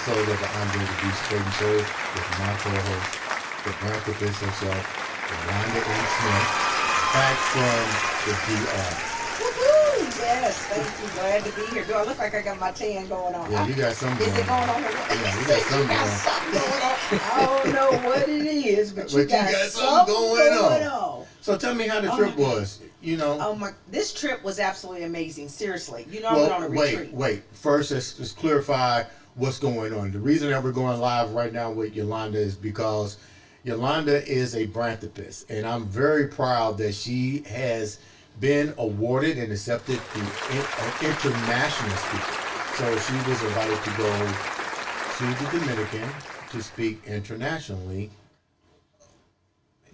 episode of the Andre the Beast Crayton Show with my co-host, the philanthropist herself, Yolanda and Smith, back from the DR. Woohoo! Yes, thank you. Glad to be here. Do I look like I got my tan going on? Yeah, you got something Is going it going on. on? Yeah, you got something going on. I don't know what it is, but you got something going on. So tell me how the trip was. You know. Oh my! This trip was absolutely amazing. Seriously, I went on a retreat. Wait. First, let's clarify what's going on. The reason that we're going live right now with Yolanda is because Yolanda is a philanthropist, and I'm very proud that she has been awarded and accepted the international speaker. So she was invited to go to the Dominican to speak internationally.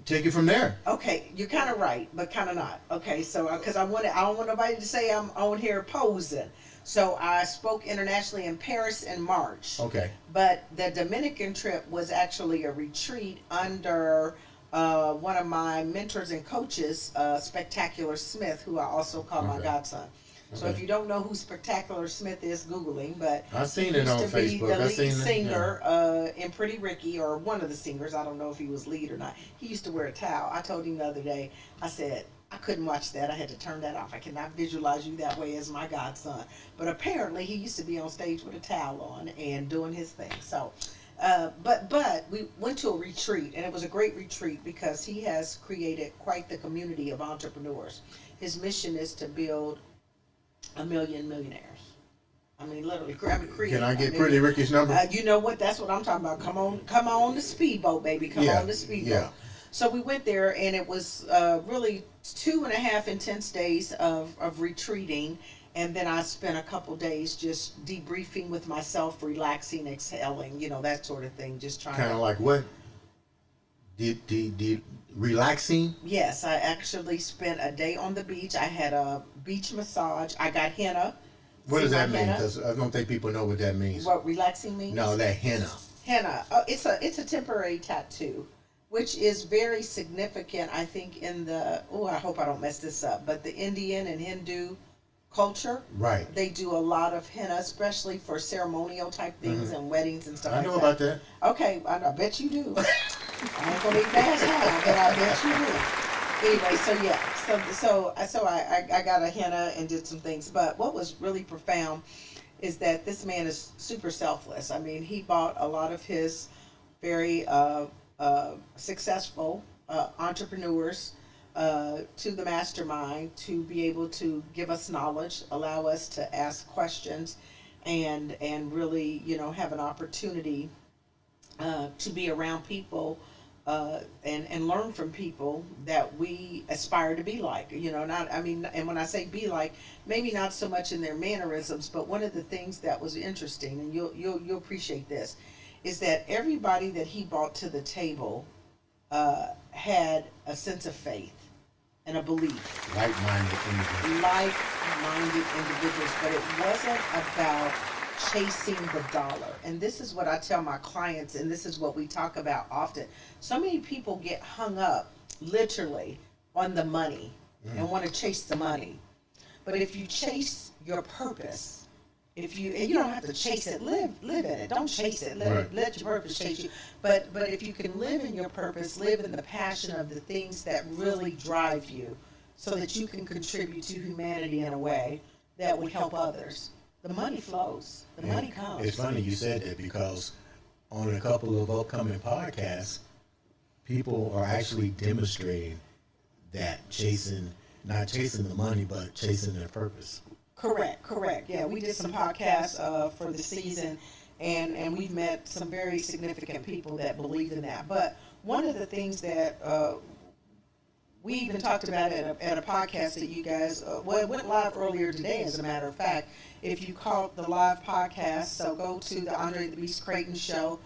Take it from there. Okay, you're kind of right, but kind of not. Okay, so because I don't want nobody to say I'm on here posing. So I spoke internationally in Paris in March. Okay. But the Dominican trip was actually a retreat under one of my mentors and coaches, Spectacular Smith, who I also call my godson. So if you don't know who Spectacular Smith is, Googling, but I've seen it on Facebook. He used to be the lead singer yeah. in Pretty Ricky, or one of the singers. I don't know if he was lead or not. He used to wear a towel. I told him the other day, I said, I couldn't watch that. I had to turn that off. I cannot visualize you that way as my godson. But apparently he used to be on stage with a towel on and doing his thing. So, but we went to a retreat, and it was a great retreat because he has created quite the community of entrepreneurs. His mission is to build 1 million millionaires. I mean, literally, create. Can I get Pretty Ricky's number? You know what? That's what I'm talking about. Come on the speedboat, baby. Come on the speedboat. Yeah. So we went there, and it was really 2.5 intense days of retreating, and then I spent a couple days just debriefing with myself, relaxing, exhaling, that sort of thing, just trying. Kind of like what? Relaxing? Yes, I actually spent a day on the beach. I had a beach massage. I got henna. What does that mean? Because I don't think people know what that means. What relaxing means? No, that henna. Henna. It's a temporary tattoo, which is very significant, I think, in the, I hope I don't mess this up, but the Indian and Hindu culture. Right. They do a lot of henna, especially for ceremonial type things and weddings and stuff like that. I know about that. Okay, I bet you do. I ain't gonna even ask how, but I bet you do. Anyway, so I got a henna and did some things. But what was really profound is that this man is super selfless. I mean, he bought a lot of his very successful entrepreneurs to the mastermind to be able to give us knowledge, allow us to ask questions, and really, have an opportunity to be around people and learn from people that we aspire to be like. And when I say be like, maybe not so much in their mannerisms, but one of the things that was interesting, and you'll appreciate this, is that everybody that he brought to the table had a sense of faith and a belief. Like-minded individuals, but it wasn't about chasing the dollar. And this is what I tell my clients, and this is what we talk about often. So many people get hung up, literally, on the money and want to chase the money. But if you chase your purpose, if you don't have to chase it, live in it. Don't chase it. Let your purpose chase you. But if you can live in your purpose, live in the passion of the things that really drive you, so that you can contribute to humanity in a way that would help others, the money flows. The money comes. It's funny you said that, because on a couple of upcoming podcasts, people are actually demonstrating that not chasing the money, but chasing their purpose. Correct. Yeah, we did some podcasts for the season, and we've met some very significant people that believe in that. But one of the things that we even talked about at a podcast that you guys, it went live earlier today, as a matter of fact. If you caught the live podcast, so go to the Andre the Beast Crayton Show,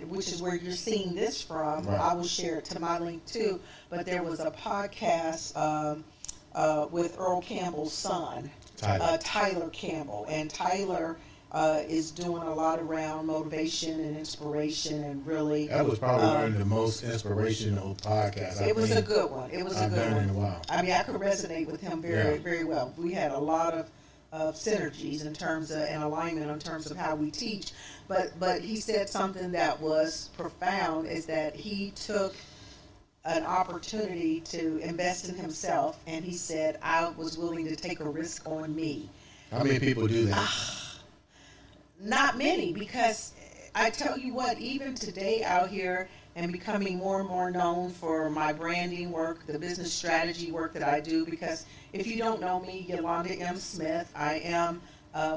which is where you're seeing this from. Right. I will share it to my link too. But there was a podcast with Earl Campbell's son, Tyler Campbell, and Tyler is doing a lot around motivation and inspiration, and really that was probably one of the most inspirational podcasts. It was a good one. I've done in a while. I mean, I could resonate with him very well. We had a lot of of synergies in terms of and alignment in terms of how we teach. But he said something that was profound, is that he took an opportunity to invest in himself, and he said, I was willing to take a risk on me. How many people do that? Not many, because I tell you what, even today out here and becoming more and more known for my branding work, the business strategy work that I do, because if you don't know me, Yolanda M. Smith, I am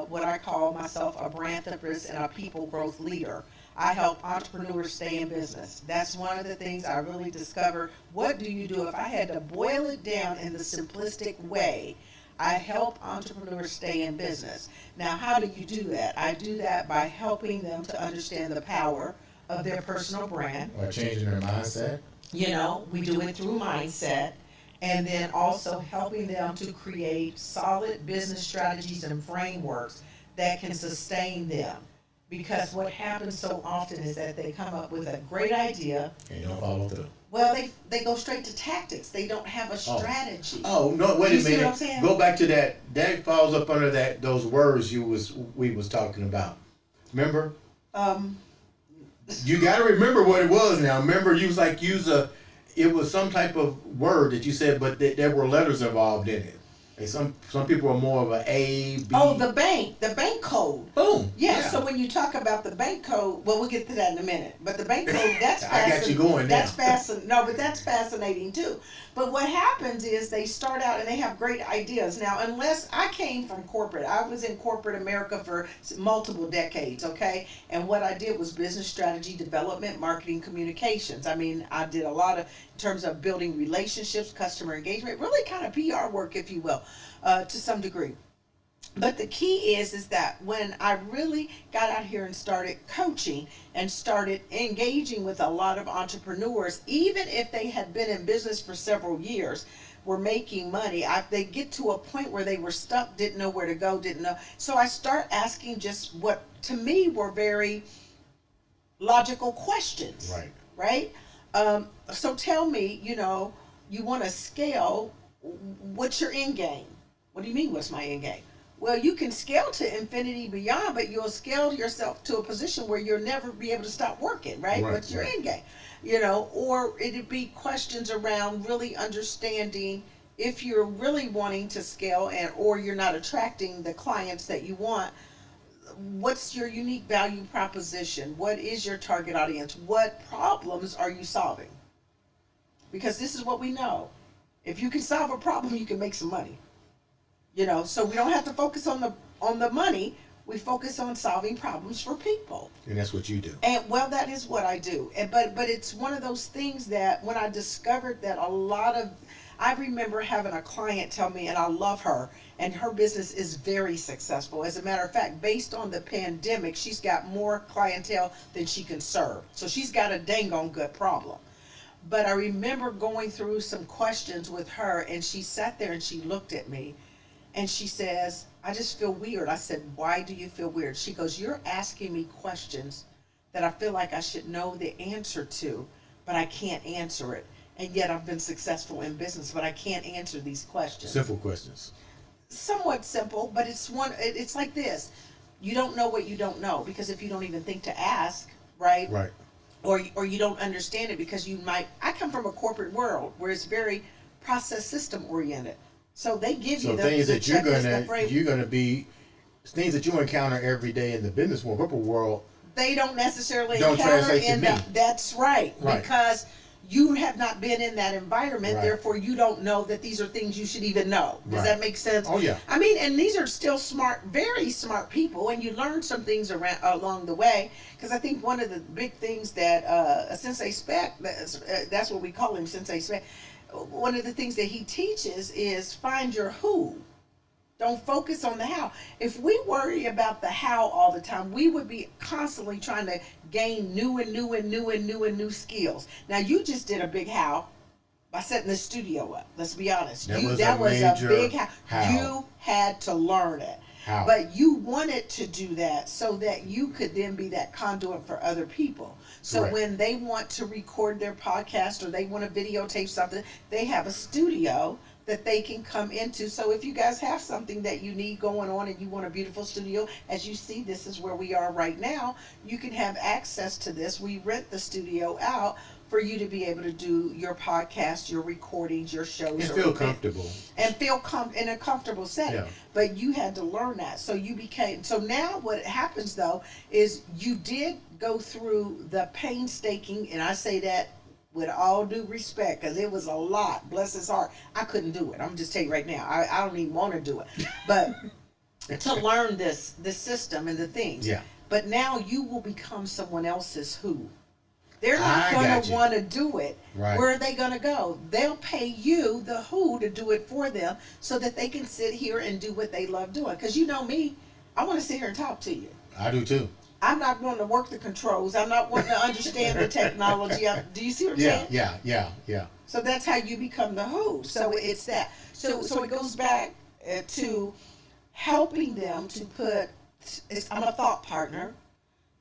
what I call myself a brandtherapist and a people growth leader. I help entrepreneurs stay in business. That's one of the things I really discovered. What do you do? If I had to boil it down in the simplistic way, I help entrepreneurs stay in business. Now, how do you do that? I do that by helping them to understand the power of their personal brand. Or changing their mindset. You know, we do it through mindset, and then also helping them to create solid business strategies and frameworks that can sustain them. Because what happens so often is that they come up with a great idea And you don't follow through. Well, they go straight to tactics. They don't have a strategy. Oh no! Wait You a see what I'm minute. saying? Go back to that. That falls up under those words we was talking about. Remember? You got to remember what it was now. Remember, you was like it was some type of word that you said, but there were letters involved in it. And some people are more of a A, B. Oh, the bank code. Boom. Yeah, so when you talk about the bank code, well, we'll get to that in a minute. But the bank code, that's I got you going now. That's fascinating. No, but that's fascinating too. But what happens is they start out and they have great ideas. Now, unless I came from corporate, I was in corporate America for multiple decades, okay? And what I did was business strategy development, marketing, communications. I mean, I did a lot of, in terms of building relationships, customer engagement, really kind of PR work, if you will, to some degree. But the key is that when I really got out here and started coaching and started engaging with a lot of entrepreneurs, even if they had been in business for several years, were making money, they get to a point where they were stuck, didn't know where to go, didn't know. So I start asking just what to me were very logical questions. Right. So tell me, you want to scale, what's your end game? What do you mean, what's my end game? Well, you can scale to infinity beyond, but you'll scale yourself to a position where you'll never be able to stop working, right? What's your end game? Or it'd be questions around really understanding if you're really wanting to scale or you're not attracting the clients that you want. What's your unique value proposition? What is your target audience? What problems are you solving? Because this is what we know. If you can solve a problem, you can make some money. So we don't have to focus on the money. We focus on solving problems for people. And that's what you do. And well, that is what I do. But it's one of those things that when I discovered that I remember having a client tell me, and I love her, and her business is very successful. As a matter of fact, based on the pandemic, she's got more clientele than she can serve. So she's got a dang on good problem. But I remember going through some questions with her, and she sat there and she looked at me. And she says, I just feel weird. I said, why do you feel weird? She goes, you're asking me questions that I feel like I should know the answer to, but I can't answer it. And yet I've been successful in business, but I can't answer these questions. Simple questions. Somewhat simple, but it's like this. You don't know what you don't know, because if you don't even think to ask, right? Right. Or you don't understand it because I come from a corporate world where it's very process system oriented. So they give you the things that you're gonna be things that you encounter every day in the business world, corporate world. They don't necessarily encounter in me. That's right, because you have not been in that environment. Right. Therefore, you don't know that these are things you should even know. Does that make sense? Oh yeah. I mean, and these are still smart, very smart people, and you learn some things along the way. Because I think one of the big things that Sensei Spec, that's what we call him, Sensei Spec. One of the things that he teaches is find your who. Don't focus on the how. If we worry about the how all the time, we would be constantly trying to gain new skills. Now, you just did a big how by setting the studio up. Let's be honest. That was a big how. You had to learn it. How? But you wanted to do that so that you could then be that conduit for other people. So when they want to record their podcast or they want to videotape something, they have a studio that they can come into. So if you guys have something that you need going on and you want a beautiful studio, as you see, this is where we are right now, you can have access to this. We rent the studio out for you to be able to do your podcast, your recordings, your shows. And feel comfortable. And feel in a comfortable setting. Yeah. But you had to learn that. So now what happens though is you did go through the painstaking, and I say that with all due respect, because it was a lot. Bless his heart. I couldn't do it. I'm just tell you right now. I don't even want to do it. But to learn the system and the things. Yeah. But now you will become someone else's who. They're not going to want to do it. Right. Where are they going to go? They'll pay you, the who, to do it for them so that they can sit here and do what they love doing. Because you know me, I want to sit here and talk to you. I do too. I'm not wanting to work the controls. I'm not wanting to understand the technology. Do you see what I'm saying? Yeah. So that's how you become the who. So it's that. So it goes back to helping them to put, I'm a thought partner,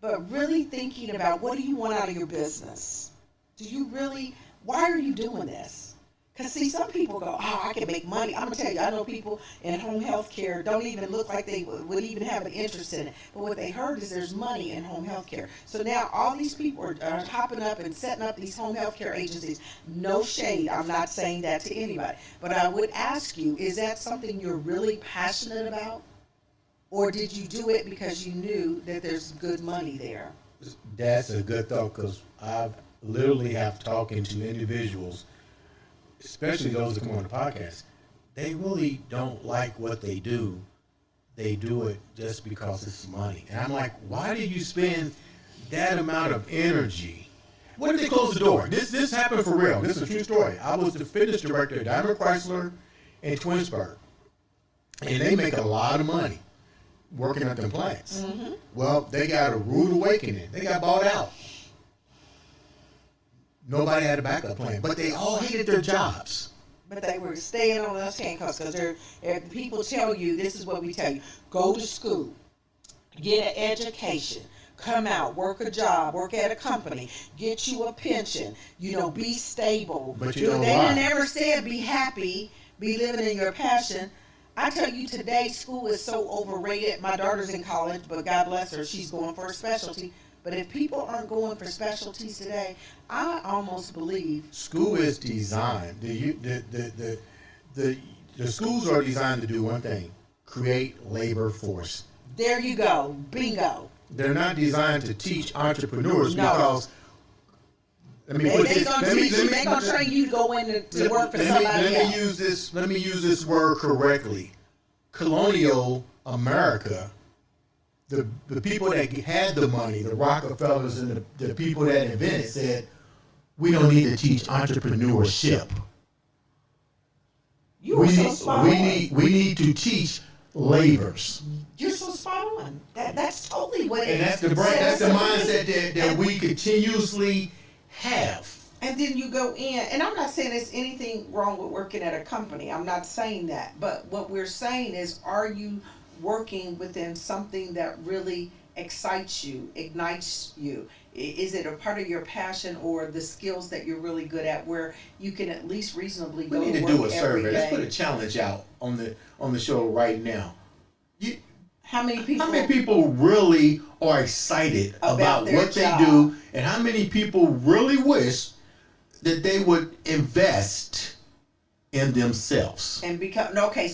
but really thinking about what do you want out of your business? Do you really, why are you doing this? Because see, some people go, oh, I can make money. I'm going to tell you, I know people in home health care don't even look like they would even have an interest in it. But what they heard is there's money in home health care. So now all these people are hopping up and setting up these home health care agencies. No shade. I'm not saying that to anybody. But I would ask you, is that something you're really passionate about? Or did you do it because you knew that there's good money there? That's a good thought, because I've literally have talking to individuals, especially those that come on the podcast. They really don't like what they do. They do it just because it's money. And I'm like, why do you spend that amount of energy? What if they close the door? This happened for real. This is a true story. I was the fitness director at Daimler Chrysler in Twinsburg. And they make a lot of money working at them plants. Mm-hmm. Well, they got a rude awakening. They got bought out. Nobody had a backup plan, but they all hated their jobs. But they were staying on us handcuffs because people tell you, this is what we tell you: go to school, get an education, come out, work a job, work at a company, get you a pension, be stable. But they never said be happy, be living in your passion. I tell you, today school is so overrated. My daughter's in college, but God bless her, she's going for a specialty. But if people aren't going for specialties today, I almost believe school is designed. The schools are designed to do one thing: create labor force. There you go, bingo. They're not designed to teach entrepreneurs because. They're gonna train you to go in to work for somebody else. Let me use this word correctly. Colonial America. The people that had the money, the Rockefellers and the people that invented, said, we don't need to teach entrepreneurship. We need to teach labors. You're so spot on. That's totally what it is. And that's the brain. That's the mindset that we continuously have. And then you go in, and I'm not saying there's anything wrong with working at a company. I'm not saying that. But what we're saying is, are you working within something that really excites you, ignites you? Is it a part of your passion or the skills that you're really good at, where you can at least reasonably go to work every day? We need to do a survey. Let's put a challenge out on the show right now. How many people really are excited about what they do, and how many people really wish that they would invest in themselves? And so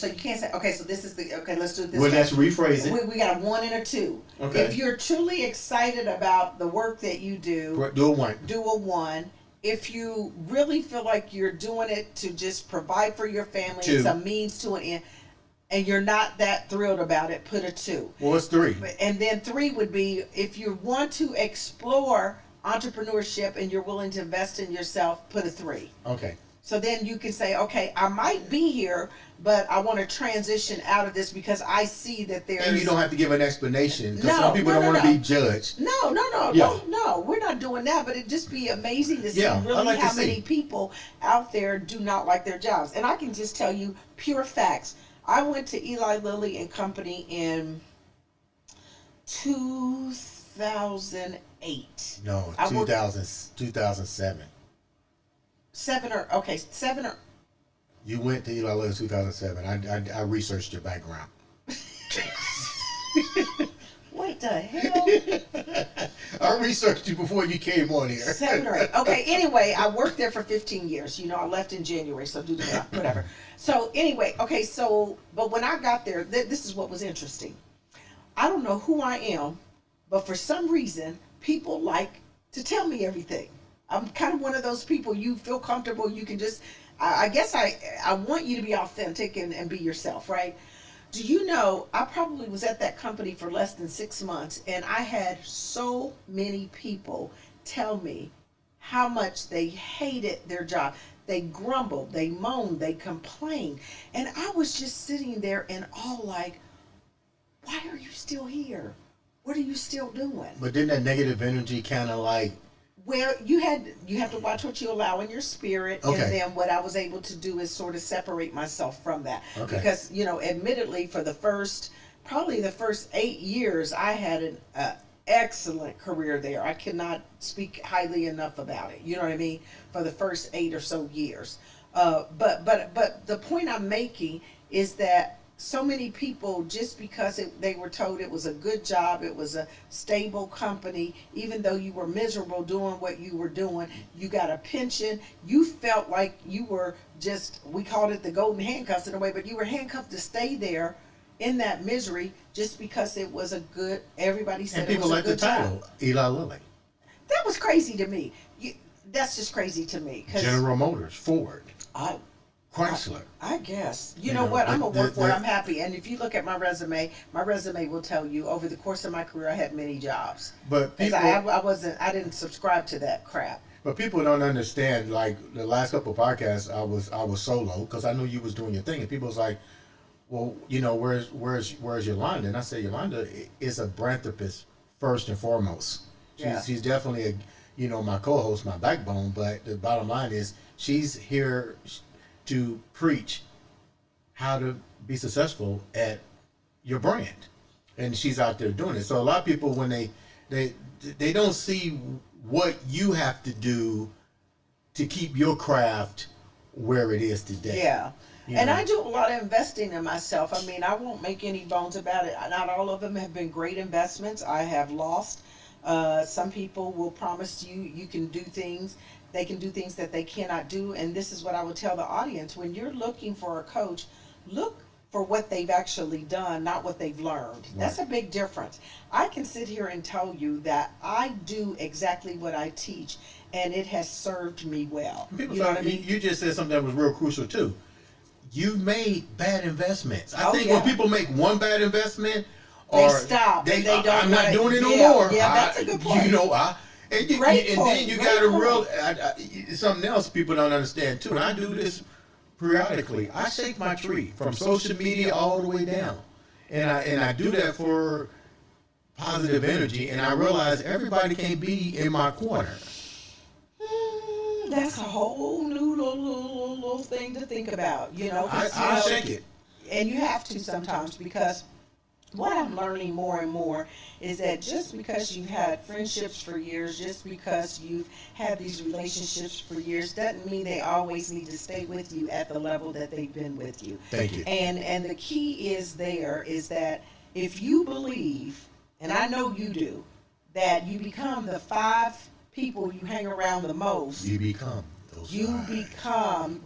you can't say, so this is let's do it this way. Well, let's rephrase it. We got a 1 and a 2. Okay. If you're truly excited about the work that you do, do a 1. Do a 1. If you really feel like you're doing it to just provide for your family, 2. It's a means to an end, and you're not that thrilled about it, put a 2. Well, it's 3. And then 3 would be, if you want to explore entrepreneurship and you're willing to invest in yourself, put a 3. Okay. So then you can say, okay, I might be here, but I want to transition out of this because I see that there's... And you don't have to give an explanation, because some people don't want to be judged. No, we're not doing that, but it'd just be amazing to see really how many people out there do not like their jobs. And I can just tell you pure facts. I went to Eli Lilly and Company in 2008. No, 2007. 7 or You went to Eli Lilly in 2007. I researched your background. What the hell? I researched you before you came on here. 7 or 8. Okay, anyway, I worked there for 15 years. You know, I left in January, so do the math, whatever. So anyway, okay, so, but when I got there, this is what was interesting. I don't know who I am, but for some reason, people like to tell me everything. I'm kind of one of those people, you feel comfortable, you can just, I guess I want you to be authentic and be yourself, right? Do you know, I probably was at that company for less than 6 months, and I had so many people tell me how much they hated their job. They grumbled, they moaned, they complained. And I was just sitting there and all like, why are you still here? What are you still doing? But didn't that negative energy kind of like... Well, you have to watch what you allow in your spirit, Okay. and then what I was able to do is sort of separate myself from that. Okay. Because, you know, admittedly, for probably the first 8 years, I had an excellent career there. I cannot speak highly enough about it. You know what I mean? For the first 8 or so years. But the point I'm making is that so many people, just because they were told it was a good job, it was a stable company, even though you were miserable doing what you were doing, you got a pension, you felt like you were just, we called it the golden handcuffs in a way, but you were handcuffed to stay there in that misery just because it was a good, everybody said it was a good job. And people like the title, Eli Lilly. That was crazy to me. That's just crazy to me. General Motors, Ford, Chrysler. I guess. You know what? I'm a work where I'm happy. And if you look at my resume will tell you over the course of my career I had many jobs. But people, I didn't subscribe to that crap. But people don't understand. Like the last couple of podcasts, I was solo because I knew you was doing your thing, and people was like, "Well, you know, where's Yolanda?" And I said, Yolanda is a branthropist first and foremost. She's definitely my co-host, my backbone. But the bottom line is she's here to preach how to be successful at your brand, and she's out there doing it. So a lot of people, when they don't see what you have to do to keep your craft where it is today. Yeah. And I do a lot of investing in myself. I mean, I won't make any bones about it. Not all of them have been great investments. I have lost. Some people will promise you can do things. They can do things that they cannot do. And this is what I would tell the audience. When you're looking for a coach, look for what they've actually done, not what they've learned. Right. That's a big difference. I can sit here and tell you that I do exactly what I teach, and it has served me well. People, you know what I mean? You just said something that was real crucial, too. You made bad investments. I think when people make one bad investment, they stop. They don't. I'm not doing it no more. Yeah, that's a good point. And then you got to real something else people don't understand too. And I do this periodically. I shake my tree from social media all the way down, and I do that for positive energy. And I realize everybody can't be in my corner. That's a whole new little thing to think about. I shake it, and you have to sometimes, because what I'm learning more and more is that just because you've had friendships for years, just because you've had these relationships for years, doesn't mean they always need to stay with you at the level that they've been with you. Thank you. And the key is that if you believe, and I know you do, that you become the 5 people you hang around the most. You become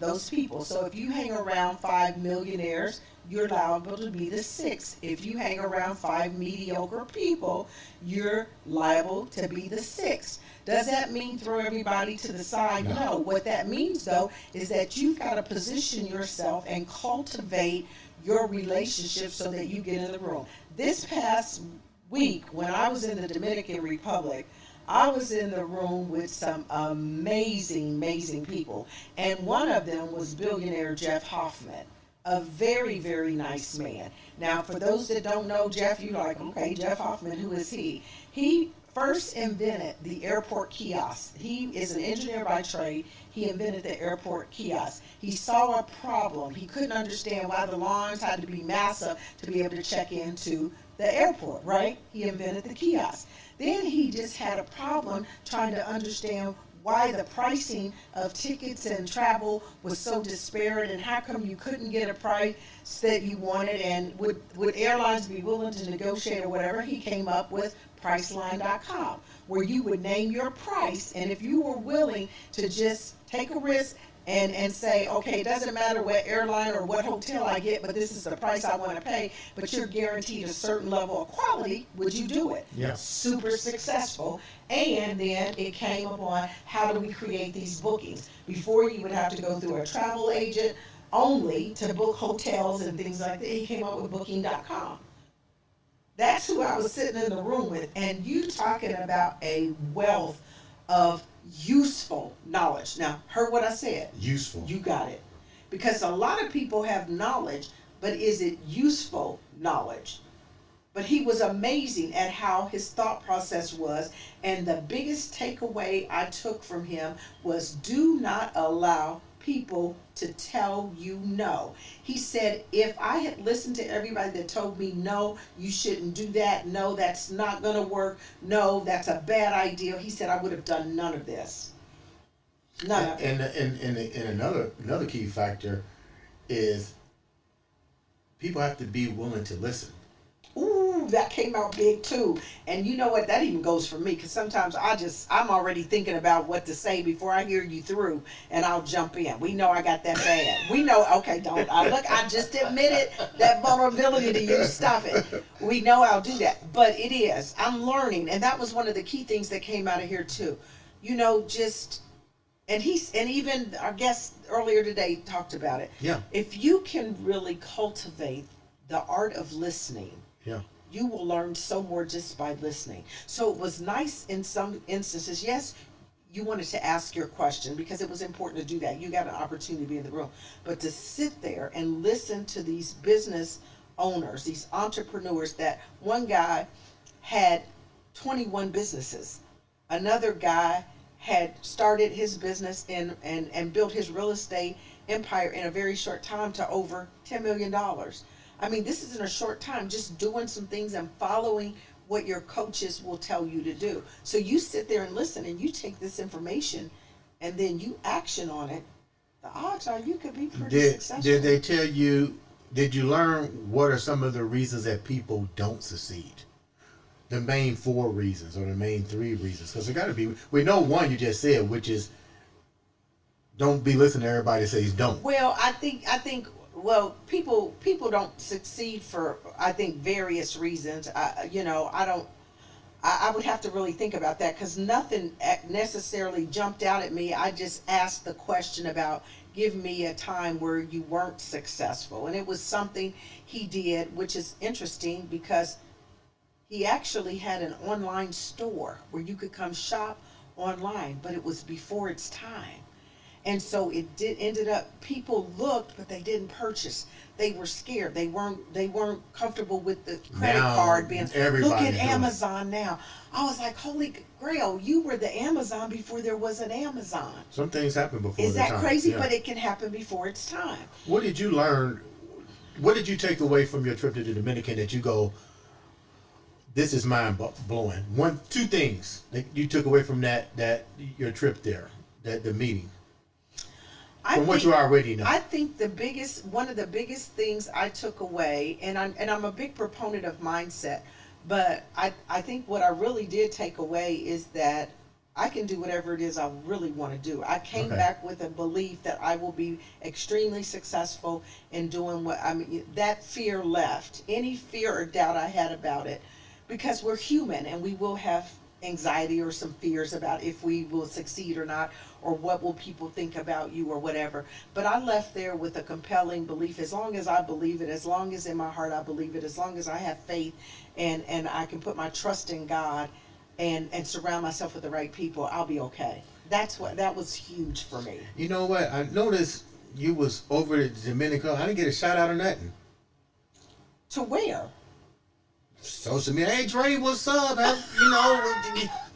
those people. So if you hang around 5 millionaires, you're liable to be the 6th. If you hang around 5 mediocre people, you're liable to be the 6th. Does that mean throw everybody to the side? No. What that means, though, is that you've got to position yourself and cultivate your relationship so that you get in the room. This past week, when I was in the Dominican Republic, I was in the room with some amazing people. And one of them was billionaire Jeff Hoffman. A very, very nice man. Now, for those that don't know Jeff, you're like, okay, Jeff Hoffman, who is he? He first invented the airport kiosk. He is an engineer by trade. He invented the airport kiosk. He saw a problem. He couldn't understand why the lines had to be massive to be able to check into the airport, right? He invented the kiosk. Then he just had a problem trying to understand why the pricing of tickets and travel was so disparate, and how come you couldn't get a price that you wanted, and would airlines be willing to negotiate or whatever. He came up with Priceline.com, where you would name your price, and if you were willing to just take a risk and say, okay, it doesn't matter what airline or what hotel I get, but this is the price I want to pay, but you're guaranteed a certain level of quality, would you do it? Yeah. Super successful. And then it came upon, how do we create these bookings? Before, you would have to go through a travel agent only to book hotels and things like that. He came up with Booking.com. That's who I was sitting in the room with. And you talking about a wealth of useful knowledge. Now, heard what I said? Useful. You got it. Because a lot of people have knowledge, but is it useful knowledge? But he was amazing at how his thought process was. And the biggest takeaway I took from him was, do not allow people to tell you no. He said, if I had listened to everybody that told me, no, you shouldn't do that, no, that's not going to work, no, that's a bad idea, he said, I would have done none of this. None of it. And another key factor is people have to be willing to listen. Ooh, that came out big too. And you know what? That even goes for me, because sometimes I'm already thinking about what to say before I hear you through, and I'll jump in. We know I got that bad. We know, okay, don't. I just admitted that vulnerability to you. Stop it. We know I'll do that. But it is. I'm learning. And that was one of the key things that came out of here too. You know, just, and even our guest earlier today talked about it. Yeah. If you can really cultivate the art of listening, yeah, you will learn so more just by listening. So it was nice in some instances. Yes, you wanted to ask your question because it was important to do that. You got an opportunity to be in the room. But to sit there and listen to these business owners, these entrepreneurs, that one guy had 21 businesses. Another guy had started his business and built his real estate empire in a very short time to over $10 million. I mean, this is in a short time, just doing some things and following what your coaches will tell you to do. So you sit there and listen, and you take this information and then you action on it. The odds are you could be pretty successful. Did they tell you, did you learn what are some of the reasons that people don't succeed? The main 4 reasons or the main 3 reasons? Because there got to be, we know one you just said, which is don't be listening to everybody that says don't. Well, I think well, people don't succeed for, I think, various reasons. I would have to really think about that, because nothing necessarily jumped out at me. I just asked the question about, give me a time where you weren't successful. And it was something he did, which is interesting because he actually had an online store where you could come shop online, but it was before its time. And so ended up, people looked, but they didn't purchase. They were scared. They weren't comfortable with the credit card being. Look at Amazon now. I was like, holy grail, you were the Amazon before there was an Amazon. Some things happen before Is that time. crazy? Yeah. But it can happen before it's time. What did you learn? What did you take away from your trip to the Dominican that you go, this is mind blowing? 2 things that you took away from that your trip there, the meeting. From what you already know. I think one of the biggest things I took away, and I'm a big proponent of mindset, but I think what I really did take away is that I can do whatever it is I really want to do. I came back with a belief that I will be extremely successful in doing that fear left. Any fear or doubt I had about it, because we're human and we will have anxiety or some fears about if we will succeed or not, or what will people think about you or whatever. But I left there with a compelling belief. As long as I believe it, as long as in my heart I believe it, as long as I have faith and I can put my trust in God and surround myself with the right people, I'll be okay. That was huge for me. You know what? I noticed you was over at the Dominican. I didn't get a shout out or nothing. To where? Social media. Hey Dre, what's up?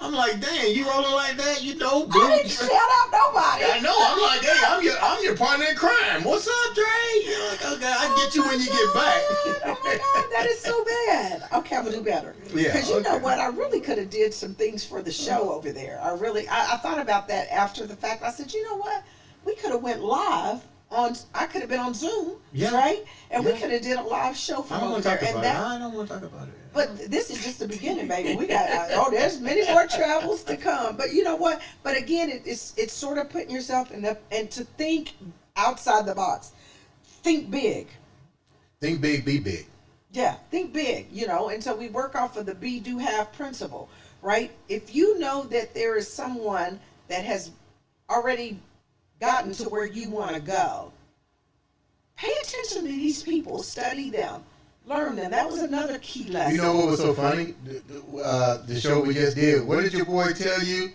I'm I'm like, dang, you rolling like that? You know, I didn't shout out nobody. I know. I'm like, hey, I'm your partner in crime. What's up, Dre? You're like, okay, I'll get you when you get back. Oh my God, that is so bad. Okay, I'm gonna do better. Yeah. Because you know what, I really could have did some things for the show over there. I thought about that after the fact. I said, you know what, we could have went live on. I could have been on Zoom, right? And we could have did a live show from over there. I don't want to talk about it. But this is just the beginning, baby. We got there's many more travels to come. But you know what? But again, it's sort of putting yourself in the, and to think outside the box. Think big. Think big, be big. Yeah, think big, you know. And so we work off of the be, do, have principle, right? If you know that there is someone that has already gotten to where you want to go, pay attention to these people, study them, learn them. That was another key lesson. You know what was so funny? The show we just did. What did your boy tell you?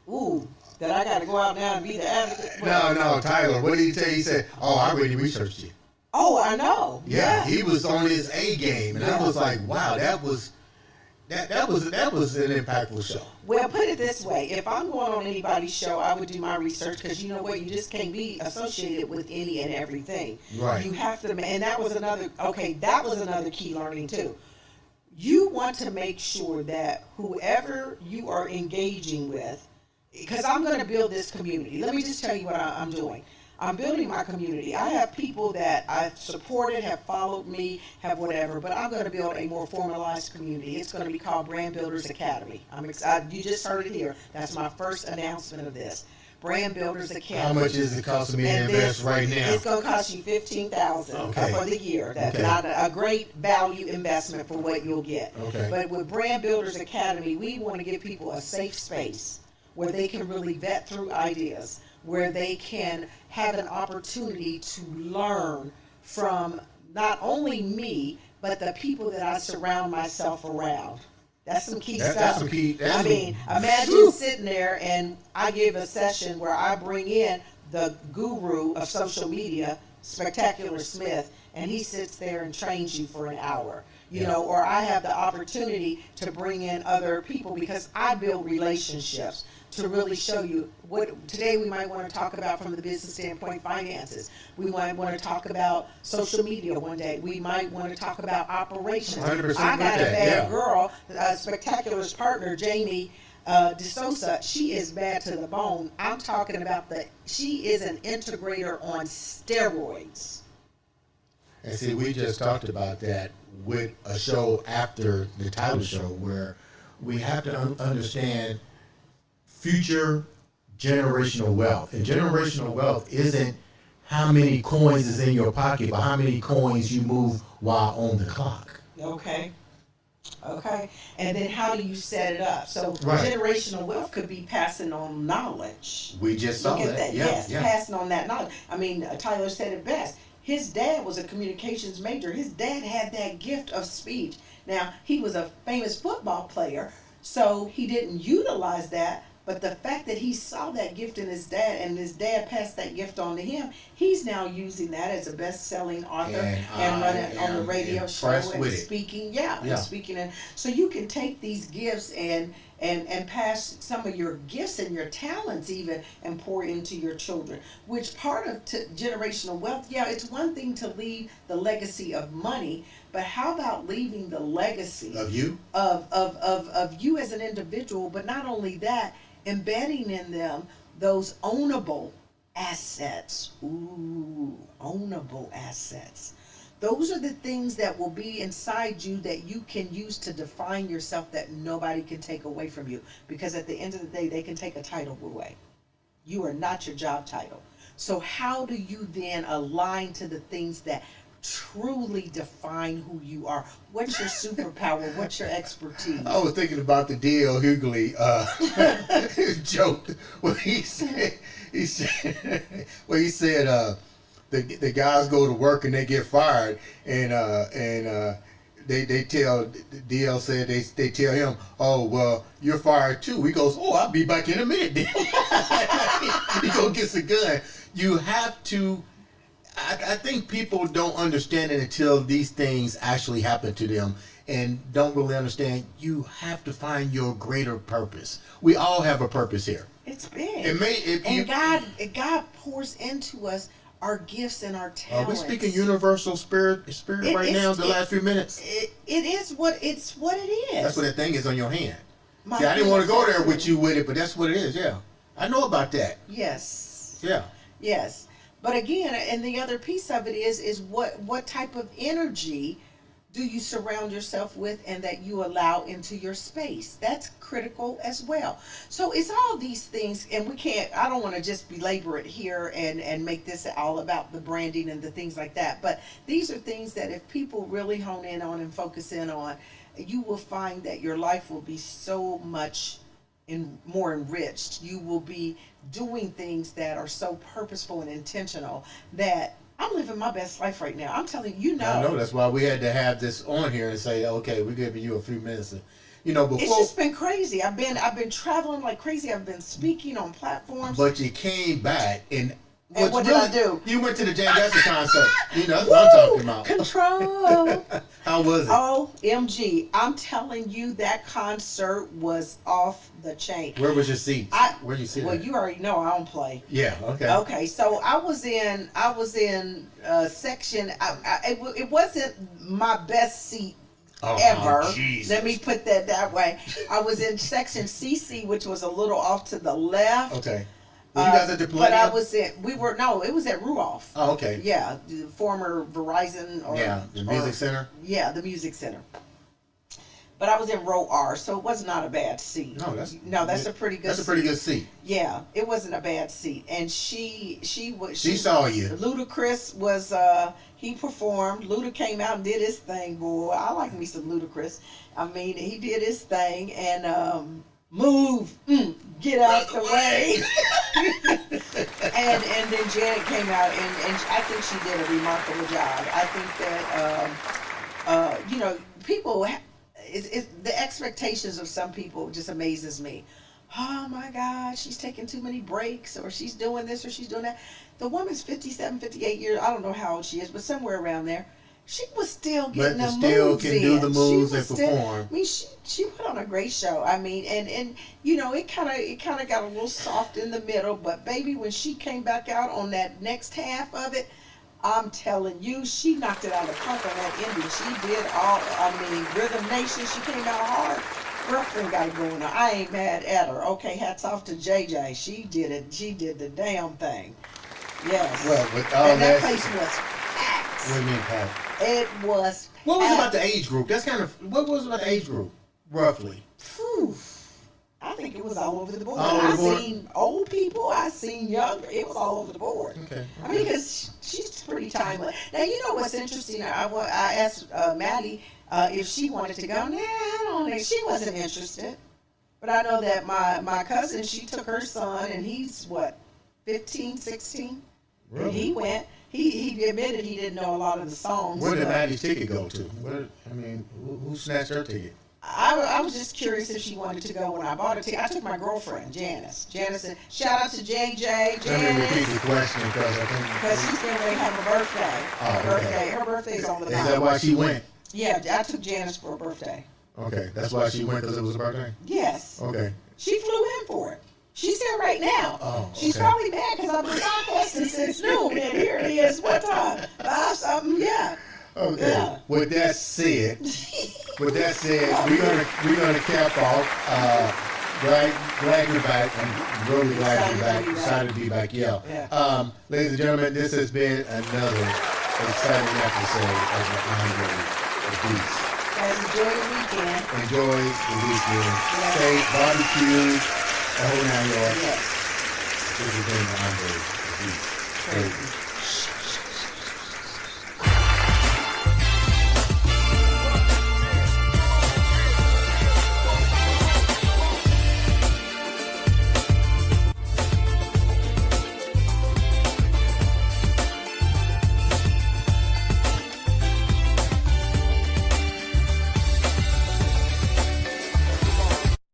Ooh, that I got to go out now and be the advocate. No, Tyler. What did he tell you? He said, "Oh, I already researched you." Oh, I know. Yeah, he was on his A game, and I was like, "Wow, that was an impactful show." Well, put it this way: if I'm going on anybody's show, I would do my research, because you know what, you just can't be associated with any and everything. Right. You have to, and that was another. Okay, that was another key learning too. You want to make sure that whoever you are engaging with, because I'm going to build this community. Let me just tell you what I'm doing. I'm building my community. I have people that I've supported, have followed me, have whatever, but I'm going to build a more formalized community. It's going to be called Brand Builders Academy. I'm excited. You just heard it here. That's my first announcement of this. Brand Builders Academy. How much is it costing me to invest right now? It's going to cost you $15,000 for the year. That's not a great value investment for what you'll get. Okay. But with Brand Builders Academy, we want to give people a safe space where they can really vet through ideas, where they can have an opportunity to learn from not only me, but the people that I surround myself around. That's some key stuff. That's some key. Imagine sitting there and I give a session where I bring in the guru of social media, Spectacular Smith, and he sits there and trains you for an hour. You know, or I have the opportunity to bring in other people, because I build relationships to really show you what today we might want to talk about from the business standpoint, finances. We might want to talk about social media one day. We might want to talk about operations. 100% I got a bad yeah. girl, Spectacular's partner, Jamie DeSosa. She is bad to the bone. I'm talking about she is an integrator on steroids. And see, we just talked about that with a show after the title show, where we have to understand future generational wealth. And generational wealth isn't how many coins is in your pocket, but how many coins you move while on the clock. Okay. And then how do you set it up? So generational wealth could be passing on knowledge. We just saw that. Yes, passing on that knowledge. I mean, Tyler said it best. His dad was a communications major. His dad had that gift of speech. Now, he was a famous football player, so he didn't utilize that. But the fact that he saw that gift in his dad, and his dad passed that gift on to him, he's now using that as a best-selling author and running on the radio show and speaking. And speaking. And so you can take these gifts and pass some of your gifts and your talents even and pour into your children. Which part of generational wealth? Yeah, it's one thing to leave the legacy of money, but how about leaving the legacy of you, of you as an individual? But not only that, embedding in them those ownable assets. Ooh, ownable assets. Those are the things that will be inside you that you can use to define yourself, that nobody can take away from you. Because at the end of the day, they can take a title away. You are not your job title. So how do you then align to the things that truly define who you are? What's your superpower? What's your expertise? I was thinking about the D.L. Hughley joke when he said the guys go to work and they get fired, and they tell DL said they tell him, oh well, you're fired too. He goes, oh, I'll be back in a minute. Then he go gets a gun. You have to. I think people don't understand it until these things actually happen to them, and don't really understand, you have to find your greater purpose. We all have a purpose here. It's big. God pours into us our gifts and our talents. Are we speaking universal spirit right now? The last few minutes. It is what it is. That's what that thing is on your hand. See, I didn't want to go there with you with it, but that's what it is. Yeah, I know about that. Yes. Yeah. Yes. But again, and the other piece of it is what type of energy do you surround yourself with and that you allow into your space? That's critical as well. So it's all these things, and I don't want to just belabor it here and make this all about the branding and the things like that. But these are things that if people really hone in on and focus in on, you will find that your life will be so much more enriched. You will be doing things that are so purposeful and intentional that I'm living my best life right now. I'm telling you, I know. That's why we had to have this on here and say, okay, we're giving you a few minutes. Before it's just been crazy. I've been traveling like crazy. I've been speaking on platforms. But you came back and what did I do? You went to the Janet Jackson concert. That's what I'm talking about. Control. How was it? OMG. I'm telling you, that concert was off the chain. Where was your seat? Where did you sit? Well, you already know I don't play. Yeah, okay. Okay, so I was in section, it wasn't my best seat ever. Let me put that way. I was in section CC, which was a little off to the left. Okay. Were you guys at the Palladium? But I was it was at Ruoff. Oh, okay. Yeah, the former Verizon the Music Center. Yeah, the Music Center. But I was in row R, so it was not a bad seat. No, that's a pretty good. That's a pretty good seat. Yeah, it wasn't a bad seat, and she saw you. Ludacris was he performed. Luda came out and did his thing, boy. I like me some Ludacris. I mean, he did his thing, and move, get out the way. and then Janet came out, and I think she did a remarkable job. I think that people. The expectations of some people just amazes me. Oh my God, she's taking too many breaks, or she's doing this, or she's doing that. The woman's 57, 58 years. I don't know how old she is, but somewhere around there. She was still getting the moves in. Still can do the moves and perform. I mean, she put on a great show. I mean, and it kind of got a little soft in the middle, but baby, when she came back out on that next half of it, I'm telling you, she knocked it out of the park on that ending. She did Rhythm Nation, she came out hard. Girlfriend got it going on. I ain't mad at her. Okay, hats off to JJ. She did it. She did the damn thing. Yes. Well, with all that place was packed. What do you mean packed? It was packed. What was about the age group? What was about the age group, roughly? Whew. I think it was all over the board. I seen old people. I seen younger. It was all over the board. Okay. I mean, because she's pretty timeless. Now, you know what's interesting? I asked Maddie if she wanted to go. Nah, I don't think she wasn't interested. But I know that my cousin, she took her son, and he's, 15, 16? Really? And he went. He admitted he didn't know a lot of the songs. Where did Maddie's ticket go to? Who snatched her ticket? I was just curious if she wanted to go when I bought a ticket. I took my girlfriend, Janice. Janice said, shout out to JJ. Let me repeat the question because she's getting ready to have a birthday. Her birthday's on the 9th. Is that why she went? Yeah, I took Janice for a birthday. Okay, that's why she went, because it was a birthday? Yes. Okay. She flew in for it. She's here right now. Oh, okay. She's probably mad because I've been podcasting since noon, and here it is. What time? 5 something? Yeah. Okay. Yeah. With that said, we're gonna cap off. Glad you're back. I'm really glad you're back. Excited to be back. Yeah. Ladies and gentlemen, this has been another exciting episode of the Andre the Beast. Guys, enjoy the weekend. Enjoy the weekend. Yeah. Safe barbecue. The whole 9 yards. Yes. This has been the Andre the Beast. Crayton.